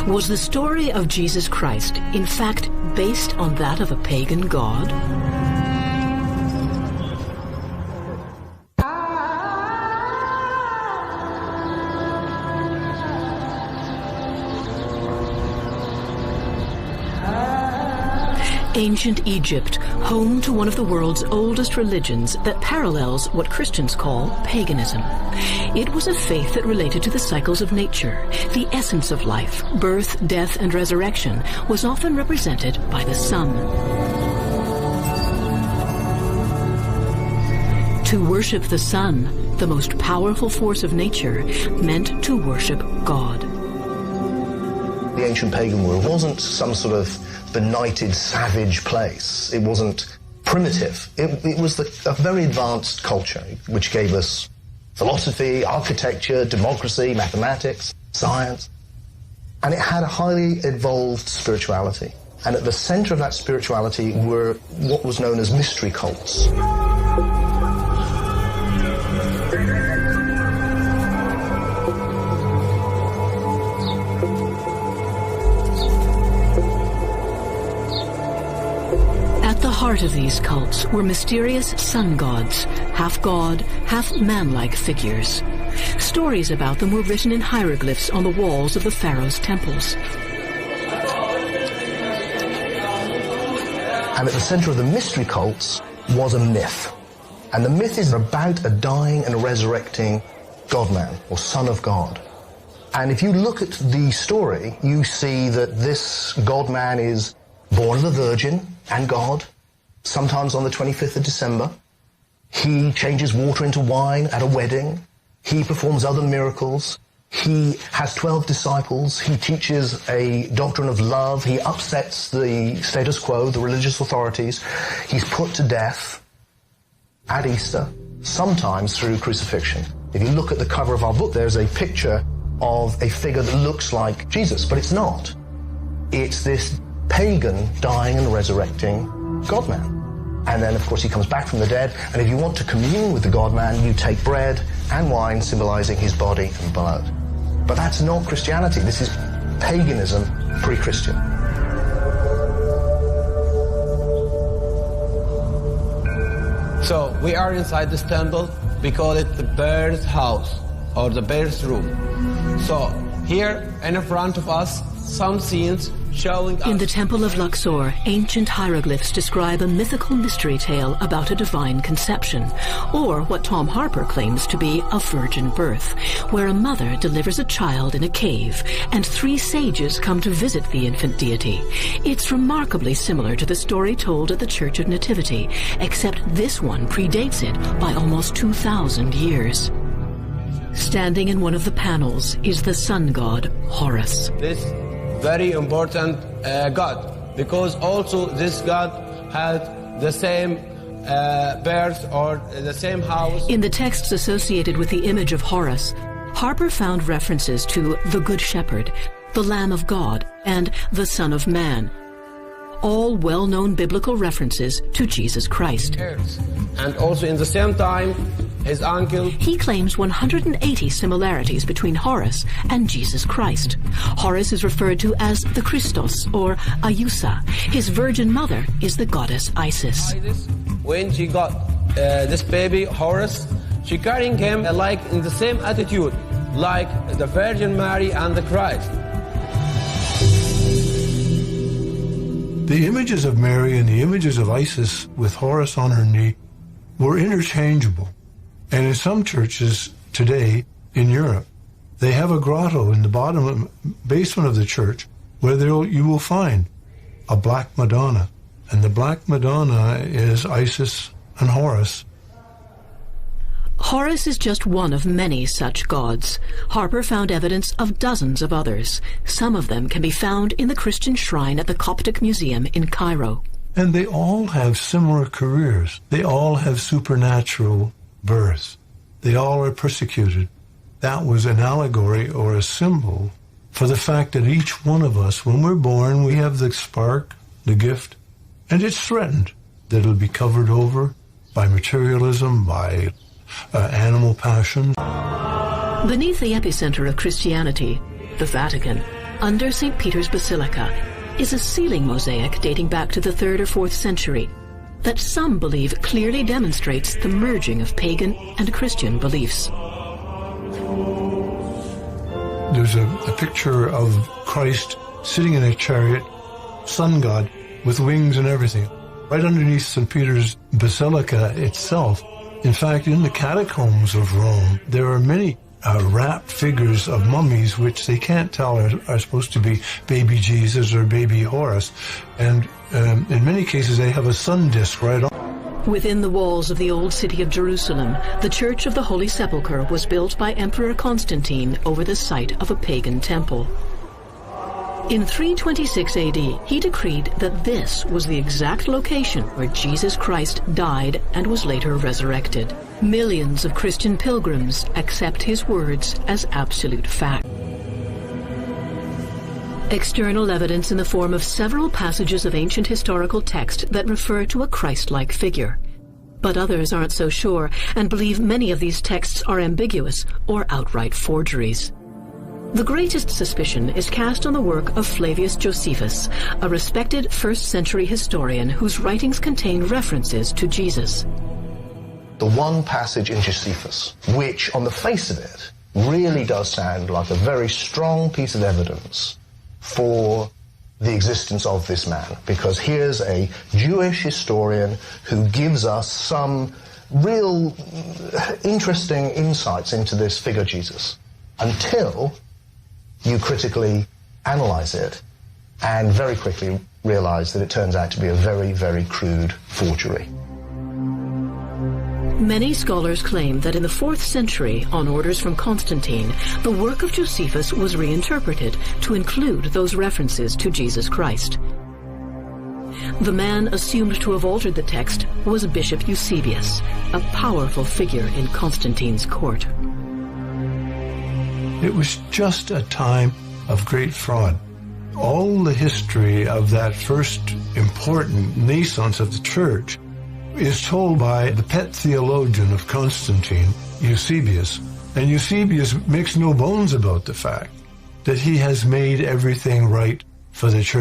Was the story of Jesus Christ, in fact, based on that of a pagan god? Ancient Egypt, home to one of the world's oldest religions that parallels what Christians call paganism. It was a faith that related to the cycles of nature. The essence of life, birth, death, and resurrection, was often represented by the sun. To worship the sun, the most powerful force of nature, meant to worship God. The ancient pagan world wasn't some sort of benighted, savage place. It wasn't primitive. It was a very advanced culture, which gave us philosophy, architecture, democracy, mathematics, science. And it had a highly evolved spirituality. And at the center of that spirituality were what was known as mystery cults. At the heart of these cults were mysterious sun gods, half god, half man-like figures. Stories about them were written in hieroglyphs on the walls of the pharaoh's temples. And at the center of the mystery cults was a myth. And the myth is about a dying and resurrecting God-man, or son of God. And if you look at the story, you see that this God-man is born of a virgin and God, sometimes on the 25th of December. He changes water into wine at a wedding. He performs other miracles. He has 12 disciples. He teaches a doctrine of love. He upsets the status quo, the religious authorities. He's put to death at Easter, sometimes through crucifixion. If you look at the cover of our book, there's a picture of a figure that looks like Jesus, but it's not. It's this pagan dying and resurrecting God-man. And then, of course, he comes back from the dead, and if you want to commune with the God-man, you take bread and wine symbolizing his body and blood. But that's not Christianity. This is paganism pre-Christian. So we are inside this temple. We call it the bear's house or the bear's room. So here in front of us, some scenes showing us. In the Temple of Luxor, ancient hieroglyphs describe a mythical mystery tale about a divine conception, or what Tom Harper claims to be a virgin birth, where a mother delivers a child in a cave, and 3 sages come to visit the infant deity. It's remarkably similar to the story told at the Church of Nativity, except this one predates it by almost 2,000 years. Standing in one of the panels is the sun god, Horus. This very important god, because also this god had the same birth or the same house. In the texts associated with the image of Horus, Harper found references to the Good Shepherd, the Lamb of God, and the Son of Man, all well-known biblical references to Jesus Christ. And also in the same time, his uncle. He claims 180 similarities between Horus and Jesus Christ. Horus is referred to as the Christos, or Ayusa. His virgin mother is the goddess Isis. When she got this baby, Horus, she carrying him like in the same attitude, like the Virgin Mary and the Christ. The images of Mary and the images of Isis with Horus on her knee were interchangeable. And in some churches today in Europe, they have a grotto in the bottom basement of the church where you will find a black Madonna. And the black Madonna is Isis and Horus. Horus is just one of many such gods. Harper found evidence of dozens of others. Some of them can be found in the Christian shrine at the Coptic Museum in Cairo. And they all have similar careers. They all have supernatural births. They all are persecuted. That was an allegory or a symbol for the fact that each one of us, when we're born, we have the spark, the gift, and it's threatened that it'll be covered over by materialism, by animal passions. Beneath the epicenter of Christianity, the Vatican, under St. Peter's Basilica is a ceiling mosaic dating back to the 3rd or 4th century that some believe clearly demonstrates the merging of pagan and Christian beliefs. There's a picture of Christ sitting in a chariot, sun god, with wings and everything, right underneath St. Peter's Basilica itself. In fact, in the catacombs of Rome, there are many wrapped figures of mummies which they can't tell are supposed to be baby Jesus or baby Horus. And in many cases, they have a sun disk right on. Within the walls of the old city of Jerusalem, the Church of the Holy Sepulchre was built by Emperor Constantine over the site of a pagan temple. In 326 AD, he decreed that this was the exact location where Jesus Christ died and was later resurrected. Millions of Christian pilgrims accept his words as absolute fact. External evidence in the form of several passages of ancient historical text that refer to a Christ-like figure. But others aren't so sure and believe many of these texts are ambiguous or outright forgeries. The greatest suspicion is cast on the work of Flavius Josephus, a respected 1st century historian whose writings contain references to Jesus. The one passage in Josephus, which on the face of it really does sound like a very strong piece of evidence for the existence of this man, because here's a Jewish historian who gives us some real interesting insights into this figure Jesus, until you critically analyze it and very quickly realize that it turns out to be a very, very crude forgery. Many scholars claim that in the 4th century, on orders from Constantine, the work of Josephus was reinterpreted to include those references to Jesus Christ. The man assumed to have altered the text was Bishop Eusebius, a powerful figure in Constantine's court. It was just a time of great fraud. All the history of that first important naissance of the church is told by the pet theologian of Constantine, Eusebius. And Eusebius makes no bones about the fact that he has made everything right for the church.